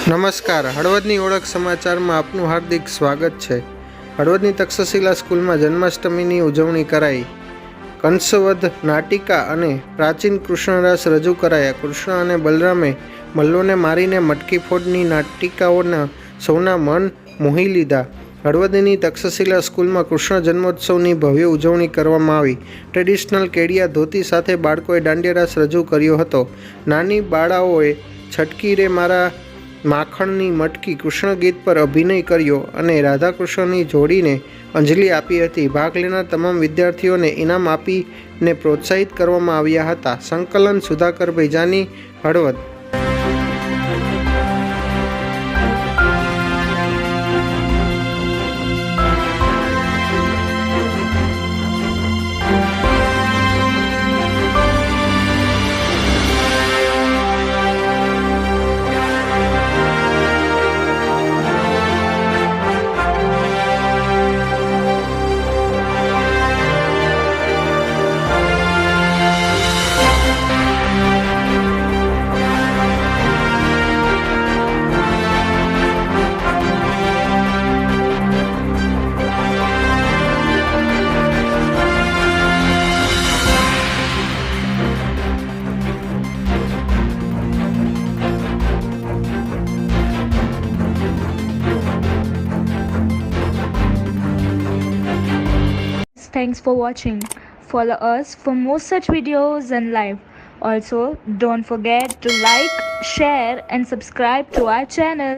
નમસ્કાર, હળવદની ઓળખ સમાચારમાં આપનું હાર્દિક સ્વાગત છે। હળવદની તક્ષશિલા સ્કૂલમાં જન્માષ્ટમીની ઉજવણી કરાઈ। કંસવધ નાટિકા અને પ્રાચીન કૃષ્ણરાસ રજૂ કરાયા। કૃષ્ણ અને બલરામે મલ્લોને મારીને મટકી ફોડની નાટિકાઓના સૌના મન મોહી લીધા। હળવદની તક્ષશિલા સ્કૂલમાં કૃષ્ણ જન્મોત્સવની ભવ્ય ઉજવણી કરવામાં આવી। ટ્રેડિશનલ કેડિયા ધોતી સાથે બાળકોએ દાંડિયા રાસ રજૂ કર્યો હતો। નાની બાળાઓએ છટકી રે મારા માખણની મટકી કૃષ્ણ ગીત પર અભિનય કર્યો અને રાધાકૃષ્ણની જોડીને અંજલિ આપી હતી। ભાગ લેનાર તમામ વિદ્યાર્થીઓને ઇનામ આપીને પ્રોત્સાહિત કરવામાં આવ્યા હતા। સંકલન Sudhakarbhai Jani, Halvad. Thanks for watching. Follow us for more such videos and live. Also, don't forget to like, share and subscribe to our channel.